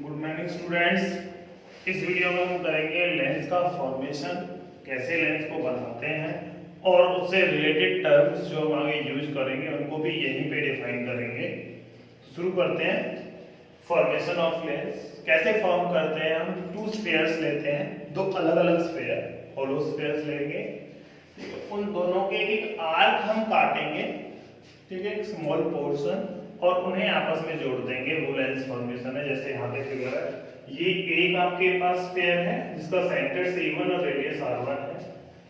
Good morning students. इस video में हम करेंगे लेंस का फॉर्मेशन, कैसे लेंस को बनाते हैं और उससे रिलेटेड टर्म्स जो हम आगे यूज करेंगे उनको भी यहीं पे डिफाइन करेंगे। शुरू करते हैं। फॉर्मेशन ऑफ लेंस कैसे फॉर्म करते हैं? हम टू स्फीयर्स लेते हैं, दो अलग अलग स्फीयर, होलो स्फीयर्स लेंगे। उन दोनों के एक आर्क हम काटेंगे, ठीक है, एक स्मॉल पोर्शन, और उन्हें आपस में जोड़ देंगे। वो लेंस फॉर्मेशन है। जैसे यहाँ पे फिगर है, ये एक आपके पास स्फीयर है जिसका सेंटर C1 और रेडियस R1 है।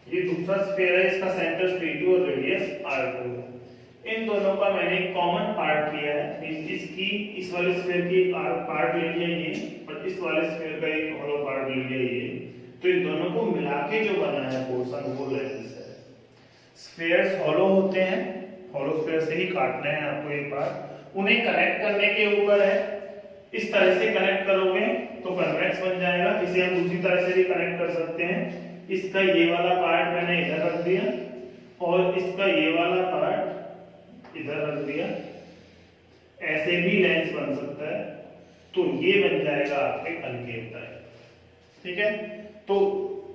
ये दूसरा स्फीयर है, इसका सेंटर C2 और रेडियस R2 है। इन दोनों का मैंने एक कॉमन पार्ट लिया है। इसकी इस वाले स्फीयर की एक पार्ट ले लिया ये, और इस वाले स्फीयर का एक होलो पार्ट ले लिया ये। तो इन दोनों को मिला के जो बना है पोर्शन, वो लेंस है। स्फीयर्स होलो होते हैं, होलो स्फीयर से ही काटना है आपको एक बार। उन्हें कनेक्ट करने के ऊपर है। इस तरह से कनेक्ट करोगे तो कन्वेक्स बन जाएगा। इसे हम दूसरी तरह से भी कनेक्ट कर सकते हैं। इसका ये वाला पार्ट मैंने इधर रख दिया और इसका ये वाला पार्ट इधर रख दिया। ऐसे भी लेंस बन सकता है। तो ये बन जाएगा आपके कनकेव टाइप, ठीक है। तो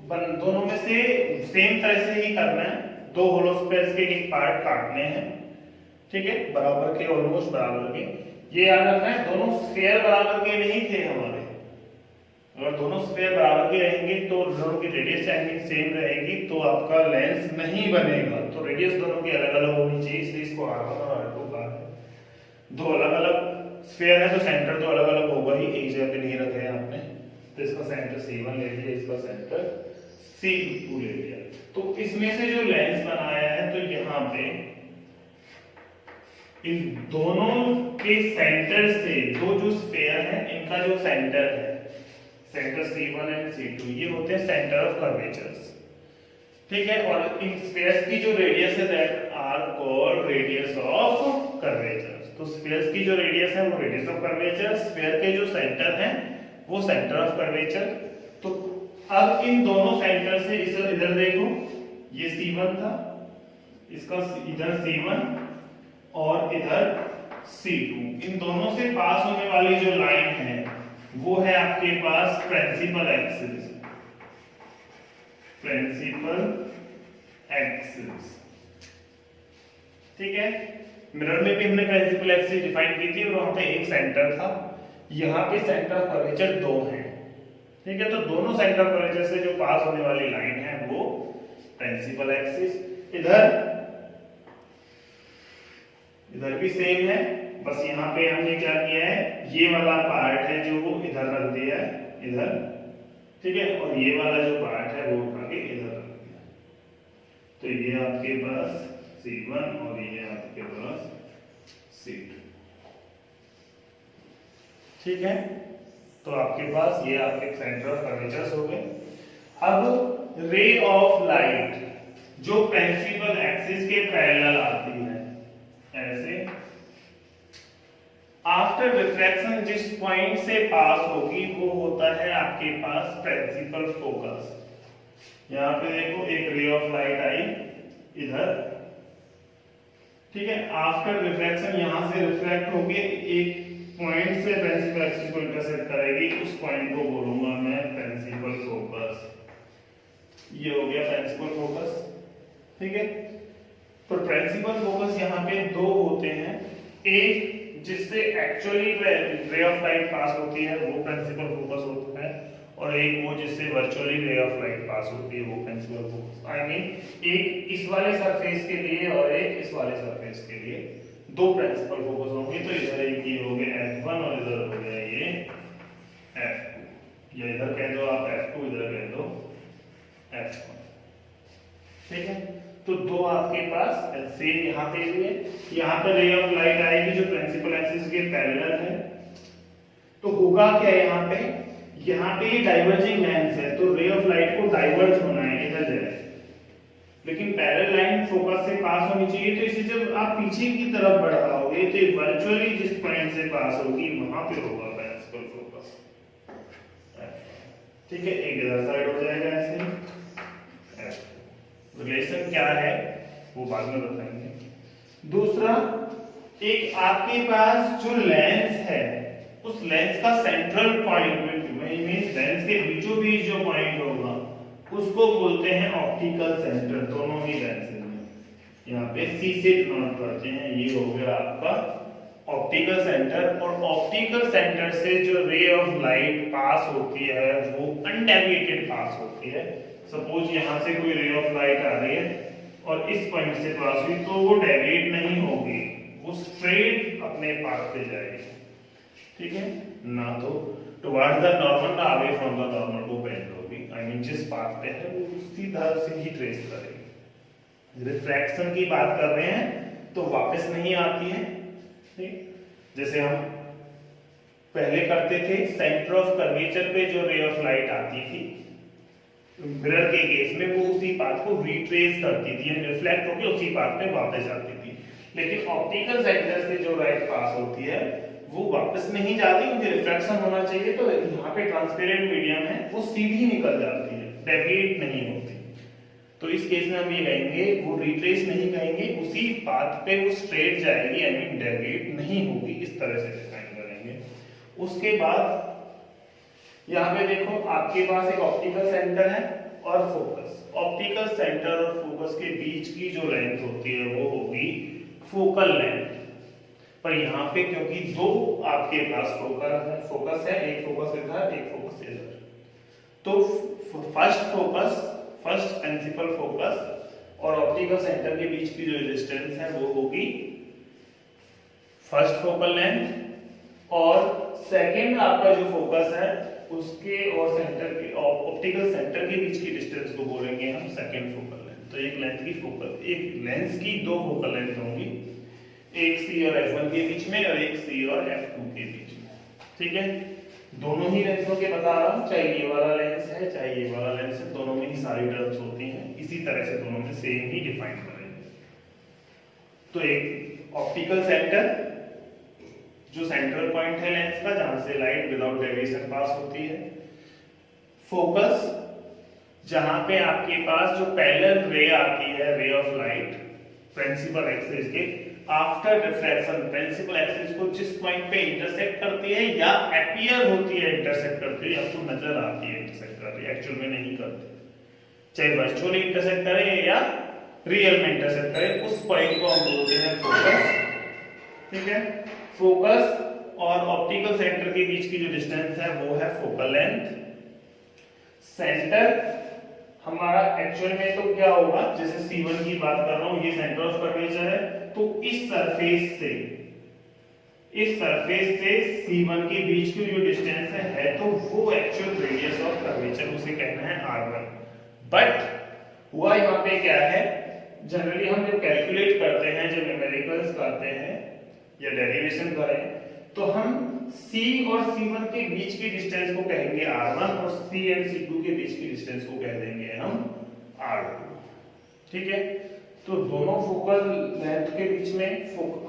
दोनों में से सेम तरह से ही करना है। दो होलो स्फीयर्स के एक पार्ट काटने हैं, ठीक है, बराबर के, ऑलमोस्ट बराबर के। ये याद रखना है, दोनों स्फीयर बराबर के नहीं थे हमारे। अगर दोनों स्फीयर बराबर के रहेंगे तो दोनों की रेडियस एंगल सेम रहेगी, तो आपका लेंस नहीं बनेगा। तो रेडियस दोनों की अलग अलग होनी चाहिए, इसलिए इसको R1 और R2 कहा है। दो अलग अलग स्फीयर है तो सेंटर तो अलग अलग होगा ही, एक जगह पे नहीं रखे हैं आपने। तो इसका सेंटर C1 ले लिया, इसका सेंटर C2 ले लिया। तो इसमें से जो लेंस बनाया है, तो यहाँ पे इन दोनों के सेंटर से दो जो स्फीयर है, इनका जो सेंटर है, सेंटर C1 एंड C2, ये होते हैं सेंटर ऑफ कर्वेचर्स, ठीक है। और इन स्फीयर्स की जो रेडियस है, that are called radius of curvatures. तो स्फीयर्स की जो रेडियस है वो रेडियस ऑफ कर्वेचर, स्फीयर के जो सेंटर है वो सेंटर ऑफ कर्वेचर। तो अब इन दोनों सेंटर से इधर देखो, ये C1 था, इसका इधर C1 और इधर C2। इन दोनों से पास होने वाली जो लाइन है वो है आपके पास प्रिंसिपल एक्सिस, प्रिंसिपल एक्सिस, ठीक है। मिरर में भी हमने प्रिंसिपल एक्सिस डिफाइन की थी और वहां पे एक सेंटर था। यहाँ पे सेंटर ऑफ कर्वेचर दो हैं, ठीक है। तो दोनों सेंटर ऑफ कर्वेचर से जो पास होने वाली लाइन है वो प्रिंसिपल एक्सिस। इधर भी सेम है, बस यहाँ पे हमने क्या किया है, ये वाला पार्ट है जो वो इधर रख दिया है, इधर, ठीक है, और ये वाला जो पार्ट है वो उठा के इधर रख दिया। तो ये आपके पास C1 और ये आपके पास C2, ठीक है। तो आपके पास ये आपके सेंटर ऑफ कर्वेचर्स हो गए। अब रे ऑफ लाइट जो प्रिंसिपल एक्सिस के पैरेलल आती है, ऐसे आफ्टर रिफ्लेक्शन जिस पॉइंट से पास होगी वो होता है आपके पास प्रिंसिपल फोकस। यहाँ पे देखो एक रे ऑफ लाइट आई इधर, ठीक है। आफ्टर रिफ्लेक्शन यहाँ से रिफ्लेक्ट होके एक पॉइंट से प्रिंसिपल एक्सिस को इंटरसेक्ट करेगी, उस पॉइंट को बोलूंगा मैं प्रिंसिपल फोकस। ये हो गया प्रिंसिपल फोकस, ठीक है। तो प्रिंसिपल फोकस यहाँ पे दो होते हैं, एक जिससे एक्चुअली रे ऑफ लाइट पास होती है वो प्रिंसिपल फोकस होता है, और एक वो जिससे वर्चुअली रे ऑफ लाइट पास होती है वो प्रिंसिपल फोकस। आई मीन एक इस वाले सरफेस के लिए और एक इस वाले सरफेस के लिए दो प्रिंसिपल फोकस होंगे। तो इधर एक ये हो गया F1 और इधर हो गया ये F2, या इधर कह दो आप F2, इधर कह दो F1, ठीक है। तो दो आपके पास सेम यहाँ पे भी है। यहाँ पर रे ऑफ लाइट आएगी जो प्रिंसिपल एक्सिस के पैरेलल है। तो होगा क्या यहाँ पे ये डाइवर्जिंग लाइंस है, तो रे ऑफ लाइट को डाइवर्ज होना है, इधर जाए, लेकिन पैरेलल लाइन फोकस से पास होनी चाहिए। तो इसे जब आप पीछे की तरफ बढ़ाओगे तो वर्चुअली जिस पॉइंट से पास होगी वहां पे होगा प्रिंसिपल फोकस, ठीक है। एक इधर साइड हो जाएगा ऐसे। रिलेशन क्या है वो बाद में बताएंगे। दूसरा, एक आपके पास जो लेंस है उस लेंस का सेंट्रल पॉइंट मींस लेंस के बीचों बीच जो पॉइंट होगा उसको बोलते हैं ऑप्टिकल सेंटर। दोनों ही लेंसेज में यहाँ पे सी से डिनोट करते हैं, ये हो गया आपका ऑप्टिकल सेंटर। और ऑप्टिकल सेंटर से जो रे ऑफ लाइट पास होती है वो अनडेविएटेड पास होती है। सपोज यहाँ से कोई रे ऑफ लाइट आ रही है और इस पॉइंट से पास हुई तो वो डेविएट नहीं होगी, वो स्ट्रेट अपने पाथ पे जाएगी, ठीक है ना। तो टुवर्ड्स द नॉर्मल ना अवे फ्रॉम द नॉर्मल को बेंड होगी, आई मीन जिस पाथ पे है वो उसी तरह से ही ट्रेस करेगी। रिफ्रैक्शन की बात कर रहे हैं तो वापस नहीं आती है, ठीक। जैसे हम पहले करते थे सेंटर ऑफ कर्वेचर पे जो रे ऑफ लाइट आती थी मिरर के केस में वो उसी पाथ को रिट्रेस करती थी, यानी रिफ्लेक्ट होकर उसी पाथ पे वापस जाती थी। लेकिन ऑप्टिकल सेंटर से जो लाइट पास होती है वो वापस नहीं जाती, क्योंकि रिफ्रैक्शन होना चाहिए। तो यहाँ पे ट्रांसपेरेंट मीडियम है, वो सीधी निकल जाती है, डेविएट नहीं होती। तो इस केस में हम ये कहेंगे वो रिट्रेस नहीं कहेंगे, उसी पाथ पे वो स्ट्रेट जाएगी, आई मीन डेविएट नहीं होगी, इस तरह से डिफाइन करेंगे। उसके बाद यहाँ पे देखो आपके पास एक ऑप्टिकल सेंटर है और फोकस। ऑप्टिकल सेंटर और फोकस के बीच की जो लेंथ होती है वो होगी फोकल लेंथ। पर यहाँ पे क्योंकि दो आपके पास फोकस है, एक फोकस इधर एक फोकस इधर, तो फर्स्ट प्रिंसिपल फोकस और ऑप्टिकल सेंटर के बीच की जो डिस्टेंस है वो होगी फर्स्ट फोकल लेंथ, और सेकंड आपका जो फोकस है उसके और सेंटर के ऑप्टिकल सेंटर के बीच की डिस्टेंस को बोलेंगे हम सेकंड फोकल लेंथ। तो एक लेंस की दो फोकल लेंथ होंगी, एक सी और F1 के बीच में और एक सी और F2 के बीच में, ठीक है। दोनों ही लेंसों के बता रहा हूं, चाहे ये वाला लेंस है चाहे ये वाला लेंस है, दोनों में ही सारी टर्म्स होती हैं, इसी तरह से दोनों में सेम ही डिफाइन करेंगे। तो एक ऑप्टिकल सेंटर जो सेंट्रल पॉइंट है लेंस का, जहां से लाइट विदाउट डेविएशन पास होती है। फोकस जहां पे आपके पास जो पैरेलल रे आती है, ray of light principal axis के आफ्टर रिफ्रैक्शन, प्रिंसिपल एक्सिस को जिस पॉइंट पे इंटरसेक्ट करती है या अपीयर होती है इंटरसेक्ट करती है, आपको नजर आती है इंटरसेक्ट कर रही है, एक्चुअल में नहीं करती, चाहे वर्चुअली इंटरसेक्ट करे या रियल में इंटरसेक्ट करे, उस पॉइंट को हम बोलते हैं फोकस, ठीक है। फोकस और ऑप्टिकल सेंटर के बीच की जो डिस्टेंस है वो है फोकल लेंथ। सेंटर हमारा एक्चुअल में तो क्या होगा, जैसे C1 की बात कर रहा हूं, ये सेंटर ऑफ कर्वेचर है, तो इस सरफेस से C1 के बीच की जो डिस्टेंस है तो वो एक्चुअल रेडियस ऑफ कर्वेचर, उसे कहना है R1। बट हुआ यहाँ पे क्या है, जनरली हम जब कैलकुलेट करते हैं, जब न्यूमेरिकल्स करते हैं या डेरिवेशन करें, तो हम C और C1 के बीच की डिस्टेंस को कहेंगे R1 और C एंड C2 के बीच की डिस्टेंस को कह देंगे हम R2, ठीक है। तो दोनों फोकल लेंथ के बीच में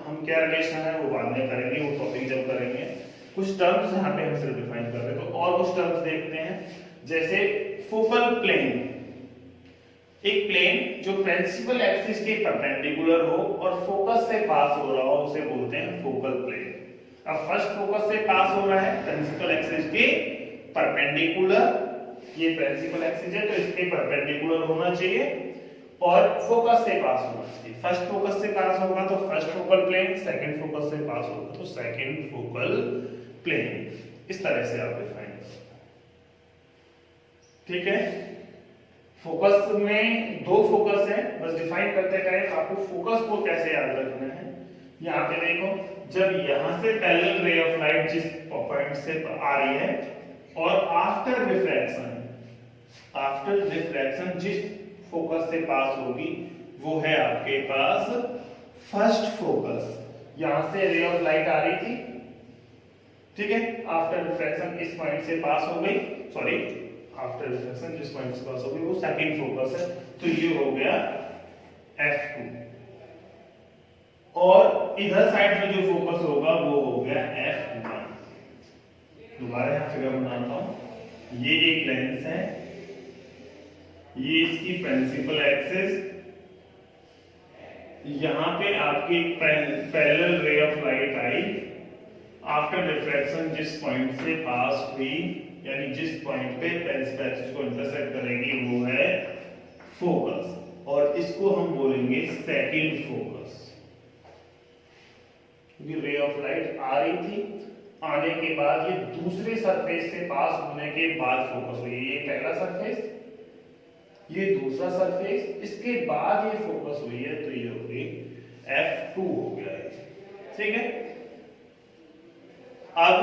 हम क्या रिलेशन है वो बाद में करेंगे, वो टॉपिक जब करेंगे। कुछ टर्म्स यहाँ पे हम सिर्फ डिफाइन कर रहे हैं, तो और कुछ टर्म्स देखते हैं। जैसे फोकल प्लेन, एक प्लेन जो प्रिंसिपल एक्सिस के परपेंडिकुलर हो और फोकस से पास हो रहा हो, उसे बोलते हैं फोकल प्लेन। अब फर्स्ट फोकस से पास हो रहा है प्रिंसिपल एक्सिस के परपेंडिकुलर, ये प्रिंसिपल एक्सिस है तो इसके परपेंडिकुलर होना चाहिए, और फोकस से पास होना चाहिए। फर्स्ट फोकस से पास होगा तो first focal plane, second focus से पास होगा तो सेकंड फोकल प्लेन। इस तरह से आप डिफाइन करो, ठीक है। फोकस में दो फोकस है, बस डिफाइन करते टाइम आपको फोकस को कैसे याद रखना है। यहाँ पे देखो, जब यहाँ से पैरेलल रे ऑफ लाइट जिस पॉइंट से आ रही है और आफ्टर रिफ्रैक्शन जिस फोकस से पास होगी वो है आपके पास फर्स्ट फोकस। यहाँ से रे ऑफ लाइट आ रही थी, ठीक है, आफ्टर रिफ्रैक्शन इस पॉइंट से पास हो गई, सॉरी आफ्टर रिफ्रैक्शन जिस पॉइंट से पास हो गई वो सेकंड फोकस है, तो ये हो गया F2। और इधर साइड में जो फोकस होगा वो हो गया F1। दोबारा यहाँ फिगर बनाता हूं, ये एक लेंस है, ये इसकी प्रिंसिपल एक्सिस, यहाँ पे आपकी पैरेलल रे of light I after refraction जिस पॉइंट से पास हुई, यानी जिस पॉइंट पे प्रिंसिपल एक्सिस को इंटरसेक्ट करेगी वो है फोकस, और इसको हम बोलेंगे सेकंड फोकस। क्योंकि रे ऑफ लाइट आ रही थी, आने के बाद ये दूसरे सरफेस से पास होने के बाद फोकस हुई। ये पहला सरफेस, ये दूसरा सरफेस, इसके बाद ये फोकस हुई है, तो ये हो गई F2 हो गया है। ठीक है, अब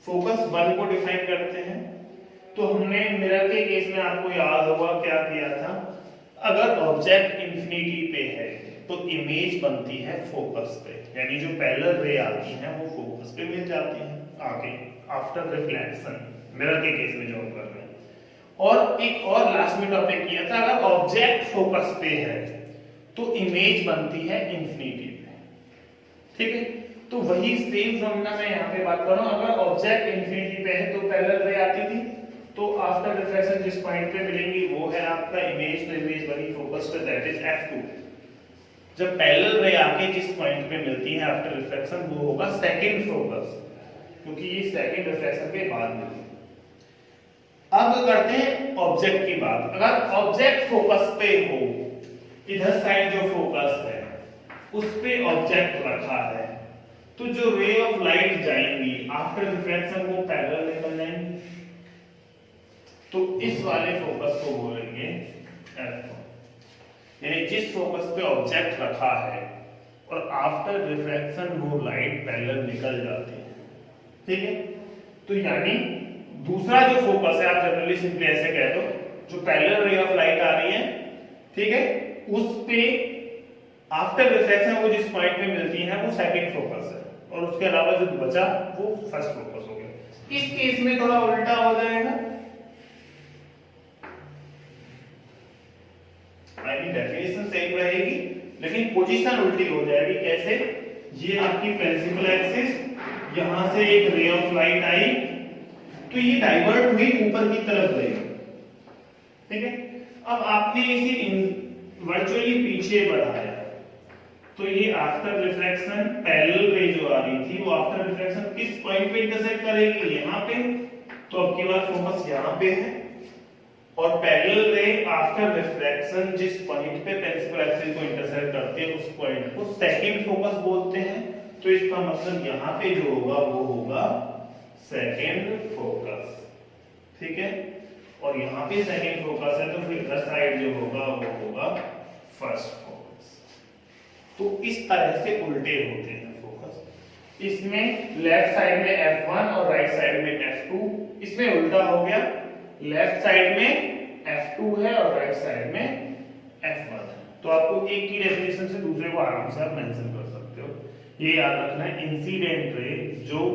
फोकस 1 को डिफाइन करते हैं। तो हमने मिरर के केस में आपको याद होगा क्या किया था, अगर ऑब्जेक्ट इंफिनिटी पे है तो इमेज बनती है फोकस पे, यानी जो पैरेलल रे आती है वो फोकस पे मिल जाती है आगे आफ्टर रिफ्लेक्शन, मिरर के केस में जो हम कर रहे हैं। और एक और लास्ट में टॉपिक किया था, अगर ऑब्जेक्ट फोकस पे है तो इमेज बनती है इंफिनिटी पे। ठीक है, तो वही सेम फॉर्मूला मैं यहाँ पे बात कर रहा हूँ। अगर ऑब्जेक्ट इंफिनिटी पे है तो पैरेलल रे आती थी, तो आफ्टर रिफ्लेक्शन जिस पॉइंट पे मिलेंगी वो है आपका इमेज, तो इमेज बनी फोकस पे, दैट इज F2। जब पैरेलल रे आके जिस पॉइंट पे मिलती है आफ्टर रिफ्लेक्शन वो होगा सेकंड फोकस, क्योंकि ये सेकंड रिफ्लेक्शन के बाद मिलती है। अब करते हैं ऑब्जेक्ट की बात। अगर ऑब्जेक्ट फोकस पे हो, इधर साइड जो फोकस है उस पे ऑब्जेक्ट रखा है, तो जो रे ऑफ लाइट जाएंगी आफ्टर रिफ्लेक्शन वो पैरेलल निकल जाएंगी, तो इस वाले फोकस को बोलेंगे F1। यानी जिस फोकस पे ऑब्जेक्ट रखा है और आफ्टर रिफ्लेक्शन वो लाइट पैरेलल निकल जाती है। ठीक है, तो यानी दूसरा जो फोकस है, आप जनरली सिंपली ऐसे कह दो, जो पैरेलल रे ऑफ लाइट आ रही है, ठीक है, उस पे आफ्टर रिफ्लेक्शन वो जिस पॉइंट पे मिलती है वो सेकंड फोकस है, और उसके अलावा जो बचा वो फर्स्ट फोकस हो गया। इस केस में थोड़ा उल्टा हो जाएगा, डेफिनेशन सेम रहेगी लेकिन पोजीशन उल्टी हो जाएगी। कैसे? ये आपकी प्रिंसिपल एक्सिस, यहां से एक रे ऑफ लाइट आई तो ये डाइवर्ट हुई ऊपर की तरफ गई। ठीक है, अब आपने इसे वर्चुअली पीछे बढ़ाया तो ये आफ्टर रिफ्लेक्शन पैरेलल रे जो आ रही थी वो आफ्टर रिफ्लेक्शन किस पॉइंट पे इंटरसेक्ट करेगी? यहाँ पे। तो अब की बार फोकस यहाँ पे है, और पैरेलल रे आफ्टर रिफ्लेक्शन जिस पॉइंट पे प्रिंसिपल एक्सिस को इंटरसेक्ट करती है उस पॉइंट को सेकंड फोकस बोलते हैं। तो इसका मतलब यहाँ पे जो होगा वो होगा सेकंड फोकस। ठीक है, और यहाँ पे सेकंड फोकस है तो फिर इधर साइड जो होगा वो होगा फर्स्ट फोकस। तो इस तरह से उल्टे होते हैं फोकस। इसमें लेफ्ट साइड में F1 और राइट साइड में F2, इसमें उल्टा हो गया, लेफ्ट साइड में F2 है और राइट साइड में F1 है। तो आपको एक की डेफिनेशन से दूसरे को आराम से आप मेंशन कर सकते हो। ये याद रखना है, इंसिडेंट रे जो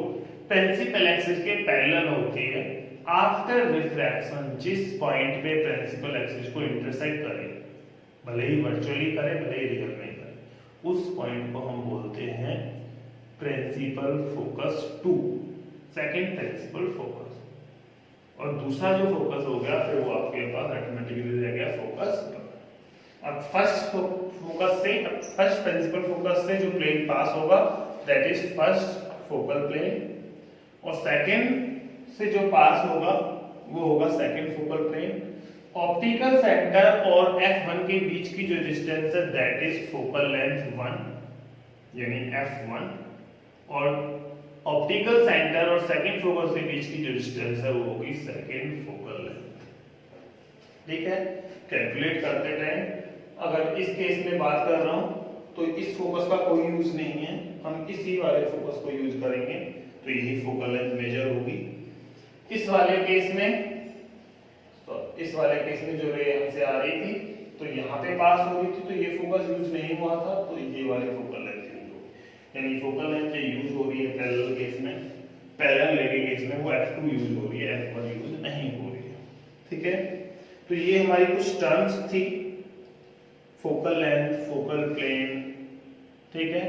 प्रिंसिपल एक्सिस के पैरेलल होती है, आफ्टर रिफ्रैक्शन जिस पॉइंट पे प्रिंसिपल एक्सिस को इंटरसेक्ट करे, भले ही वर्चुअली करे भले ही रियल में करे, उस पॉइंट को हम बोलते हैं principal focus 2, second principal focus. और दूसरा जो फोकस हो गया फिर वो आपके पास ऑटोमेटिकली रह गया फोकस। अब फर्स्ट फोकस से, फर्स्ट प्रिंसिपल फोकस से जो प्लेन पास होगा that is first focal plane, और सेकंड से जो पास होगा वो होगा second focal plane. Optical centre और F1 के बीच की जो डिस्टेंस है दैट इज फोकल लेंथ 1 यानी F1, और ऑप्टिकल सेंटर और सेकंड फोकस के बीच की जो डिस्टेंस है वो होगी सेकंड फोकल लेंथ। ठीक है, कैलकुलेट करते टाइम अगर इस केस में बात कर रहा हूं तो इस फोकस का कोई यूज नहीं है, हम इसी वाले फोकस को यूज करेंगे, तो यही फोकल लेंथ मेजर होगी। इस वाले केस में, तो इस वाले केस में जो रे हमसे आ रही थी तो यहाँ पे पास हो रही थी, तो ये फोकस यूज नहीं हुआ था, तो ये वाले फोकल लेंथ यूज होगी। यानी फोकल लेंथ जो यूज हो रही है पैरेलल केस में, पैरेलल रे के केस में वो F2 यूज हो रही है, F1 यूज नहीं हो रही है। ठीक है, तो ये हमारी कुछ टर्म्स थी, फोकल लेंथ, फोकल प्लेन, ठीक है,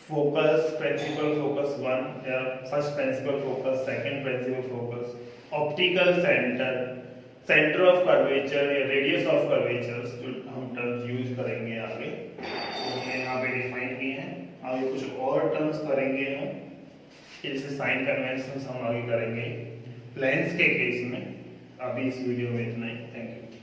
फोकस, प्रिंसिपल फोकस 1 या first principal focus, second principal focus, optical centre, centre of curvature या रेडियस ऑफ कर्वेचर, जो हम टर्म्स यूज करेंगे आगे, तो हमने यहाँ पे डिफाइन किए हैं। आगे कुछ और टर्म्स करेंगे हम, साइन कन्वेंशन हम आगे करेंगे लेंस के केस में। अभी इस वीडियो में इतना ही। Thank you.